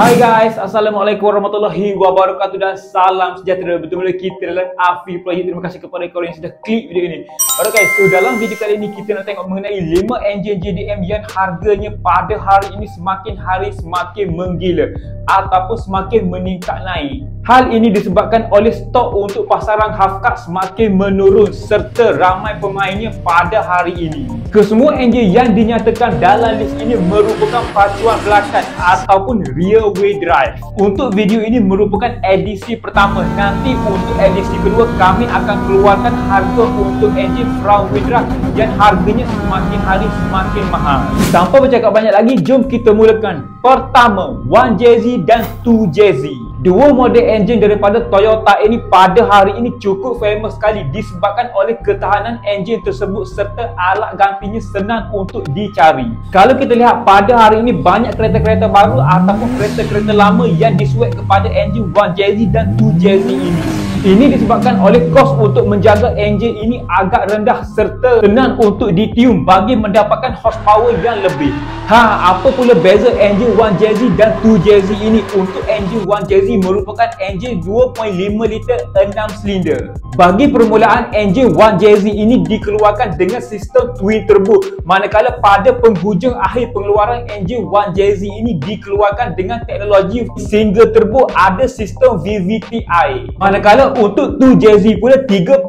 Hai guys, Assalamualaikum warahmatullahi wabarakatuh dan salam sejahtera. Bertemu lagi kita dalam Afi Project. Terima kasih kepada korang yang sudah klik video ini. Alright guys, so dalam video kali ini kita nak tengok mengenai 5 enjin JDM yang harganya pada hari ini semakin hari semakin menggila ataupun semakin meningkat naik. Hal ini disebabkan oleh stok untuk pasaran half-cut semakin menurun serta ramai pemainnya pada hari ini. Kesemua enjin yang dinyatakan dalam list ini merupakan pacuan belakang ataupun rear wheel drive. Untuk video ini merupakan edisi pertama. Nanti untuk edisi kedua kami akan keluarkan harga untuk enjin front wheel drive yang harganya semakin hari semakin mahal. Tanpa bercakap banyak lagi, jom kita mulakan. Pertama, 1JZ dan 2JZ. Dua model enjin daripada Toyota ini pada hari ini cukup famous sekali disebabkan oleh ketahanan enjin tersebut serta alat gantinya senang untuk dicari. Kalau kita lihat pada hari ini banyak kereta-kereta baru ataupun kereta-kereta lama yang disuat kepada enjin 1JZ dan 2JZ ini. Ini disebabkan oleh kos untuk menjaga enjin ini agak rendah serta senang untuk ditium bagi mendapatkan horsepower yang lebih. Apa pula beza enjin 1JZ dan 2JZ ini? Untuk enjin 1JZ merupakan enjin 2.5 liter 6 silinder. Bagi permulaan, enjin 1JZ ini dikeluarkan dengan sistem twin turbo, manakala pada penghujung akhir pengeluaran enjin 1JZ ini dikeluarkan dengan teknologi single turbo ada sistem VVT-i. Manakala untuk 2JZ pula 3.0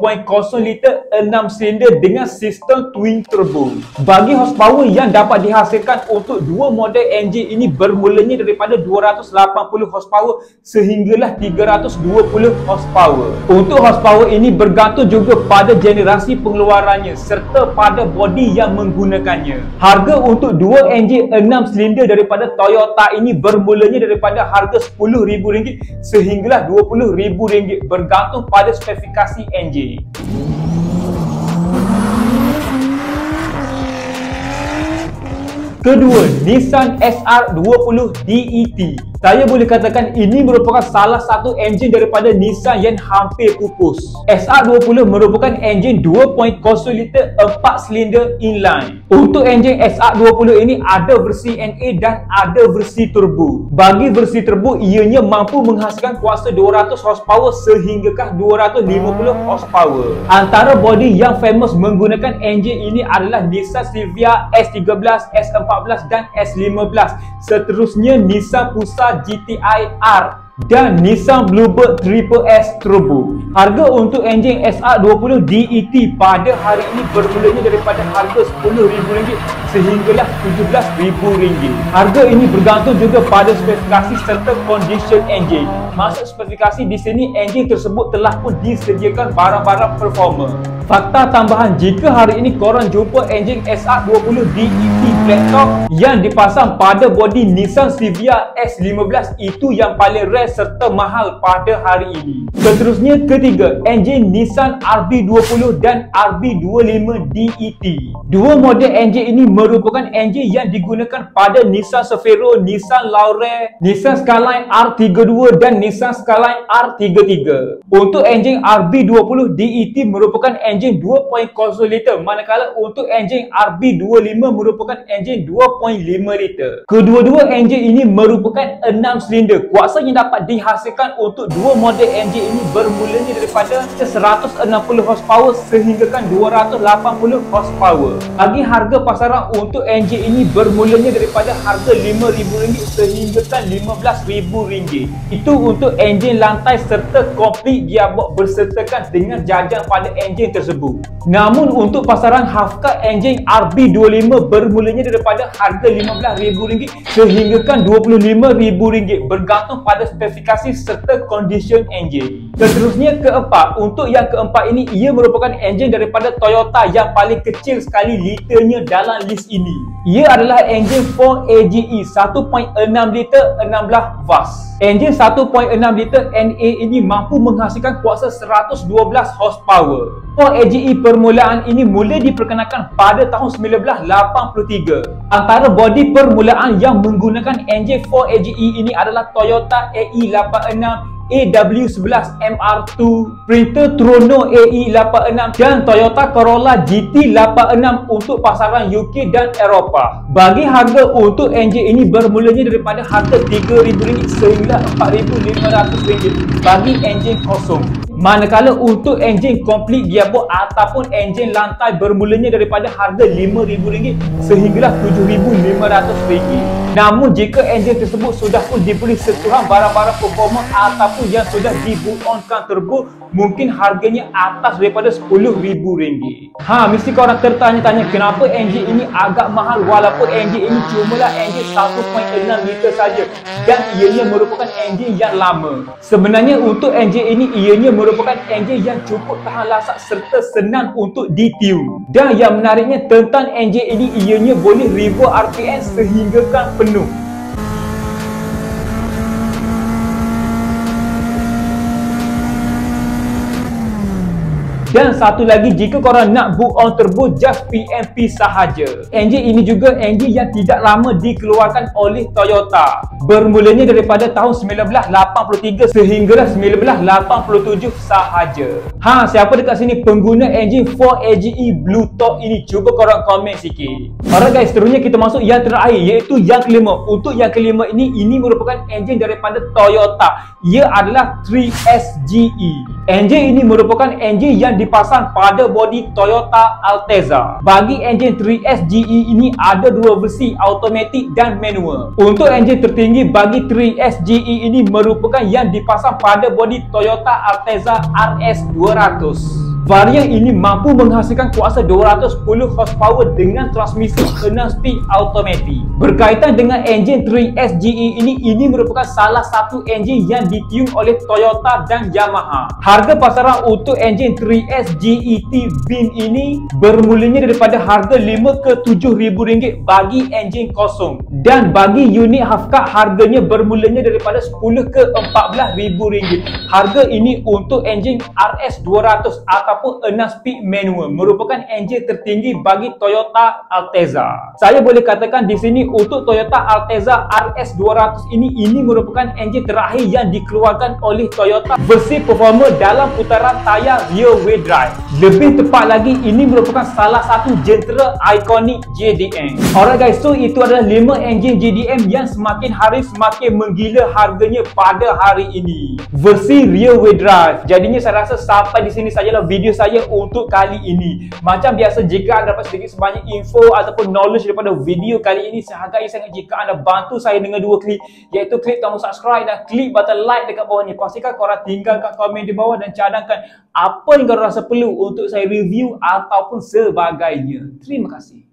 liter 6 silinder dengan sistem twin turbo. Bagi horsepower yang dapat dihasilkan untuk dua model enjin ini bermulanya daripada 280 horsepower sehinggalah 320 horsepower. Untuk horsepower ini bergantung juga pada generasi pengeluarannya serta pada bodi yang menggunakannya. Harga untuk dua enjin 6 silinder daripada Toyota ini bermulanya daripada harga RM10,000 sehinggalah RM20,000 bergantung pada spesifikasi enjin. Kedua, Nissan SR20 DET. Saya boleh katakan ini merupakan salah satu enjin daripada Nissan yang hampir pupus. SR20 merupakan enjin 2.0 liter 4 silinder inline. Untuk enjin SR20 ini ada versi NA dan ada versi turbo. Bagi versi turbo, ianya mampu menghasilkan kuasa 200 horsepower sehingga 250 horsepower. Antara bodi yang famous menggunakan enjin ini adalah Nissan Silvia S13, S14 dan S15. Seterusnya Nissan Pulsar GTI R dan Nissan Bluebird Triple S Turbo. Harga untuk enjin SR20 DET pada hari ini bermulanya daripada harga RM10,000 sehinggalah RM17,000. Harga ini bergantung juga pada spesifikasi serta condition enjin. Maksud spesifikasi di sini, enjin tersebut telah pun disediakan barang-barang performa. Fakta tambahan, jika hari ini korang jumpa enjin SR20 DET flat top yang dipasang pada bodi Nissan Silvia S15, itu yang paling rare serta mahal pada hari ini. Seterusnya, ketiga, enjin Nissan RB20 dan RB25 DET. Dua model enjin ini merupakan enjin yang digunakan pada Nissan Safero, Nissan Laurel, Nissan Skyline R32 dan Nissan Skyline R33. Untuk enjin RB20 DET merupakan enjin 2.0 liter, manakala untuk enjin RB25 merupakan enjin 2.5 liter. Kedua-dua enjin ini merupakan 6 silinder. Kuasa yang dapat dihasilkan untuk dua model enjin ini bermulanya daripada 160 horsepower sehingga 280 horsepower. Bagi harga pasaran untuk enjin ini bermulanya daripada harga RM5,000 sehingga RM15,000. Itu untuk enjin lantai serta komplit gearbox bersertakan dengan jajang pada enjin tersebut. Namun untuk pasaran half-cut enjin RB25 bermulanya daripada harga RM15,000 sehingga RM25,000 bergantung pada spesifikasi serta condition enjin. Seterusnya keempat, untuk yang keempat ini ia merupakan enjin daripada Toyota yang paling kecil sekali liternya dalam list ini. Ia adalah enjin 4AGE 1.6 liter 16 vas. Enjin 1.6 liter NA ini mampu menghasilkan kuasa 112 horsepower. 4AGE permulaan ini mula diperkenalkan pada tahun 1983. Antara bodi permulaan yang menggunakan enjin 4AGE ini adalah Toyota AE86, AW11 MR2, printer Trono AE86 dan Toyota Corolla GT86 untuk pasaran UK dan Eropah. Bagi harga untuk enjin ini bermulanya daripada harga RM3,000 sehingga RM4,500 bagi enjin kosong. Manakala untuk enjin komplit gearbox ataupun enjin lantai bermulanya daripada harga RM5,000 sehinggalah RM7,500. Namun jika enjin tersebut sudah pun diberi sentuhan barang-barang performa ataupun yang sudah di-boot-onkan turbo, mungkin harganya atas daripada RM10,000. Mesti korang tertanya-tanya kenapa enjin ini agak mahal walaupun enjin ini cumalah enjin 1.6 liter saja dan ianya merupakan enjin yang lama. Sebenarnya untuk enjin ini ianya merupakan enjin yang cukup tahan lasak serta senang untuk ditune. Dan yang menariknya tentang enjin ini ianya boleh revolve RPM sehinggakan penuh. Dan satu lagi, jika korang nak boot on turbo just PMP sahaja. Enjin ini juga enjin yang tidak lama dikeluarkan oleh Toyota. Bermulanya daripada tahun 1983 sehinggalah 1987 sahaja. Siapa dekat sini pengguna enjin 4AGE Blue Top ini? Cuba korang komen sikit. Alright guys, seterusnya kita masuk yang terakhir iaitu yang kelima. Untuk yang kelima ini merupakan enjin daripada Toyota. Ia adalah 3SGE. Enjin ini merupakan enjin yang dipasang pada bodi Toyota Altezza. Bagi enjin 3SGE ini ada dua versi, automatic dan manual. Untuk enjin tertinggi bagi 3SGE ini merupakan yang dipasang pada bodi Toyota Altezza RS200. Varian ini mampu menghasilkan kuasa 210 horsepower dengan transmisi 6 speed automatik. Berkaitan dengan enjin 3SGE ini merupakan salah satu enjin yang ditune oleh Toyota dan Yamaha. Harga pasaran untuk enjin 3SGE T-Bin ini bermulanya daripada harga RM5,000 ke RM7,000 bagi enjin kosong. Dan bagi unit half cut harganya bermulanya daripada RM10,000 ke RM14,000. Harga ini untuk enjin RS200 ataupun 6 speed manual merupakan enjin tertinggi bagi Toyota Altezza. Saya boleh katakan di sini untuk Toyota Altezza RS200 ini merupakan enjin terakhir yang dikeluarkan oleh Toyota versi performa dalam putaran tayar rear wheel drive. Lebih tepat lagi, ini merupakan salah satu jentera ikonik JDM. Alright guys, so itu adalah 5 enjin JDM yang semakin hari semakin menggila harganya pada hari ini. Versi rear wheel drive. Jadinya saya rasa sampai di sini sajalah video saya untuk kali ini. Macam biasa, jika anda dapat sedikit sebanyak info ataupun knowledge daripada video kali ini, saya hargai sangat jika anda bantu saya dengan 2 klik, iaitu klik tombol subscribe dan klik button like dekat bawah ni. Pastikan korang tinggalkan komen di bawah dan cadangkan apa yang korang rasa perlu untuk saya review ataupun sebagainya. Terima kasih.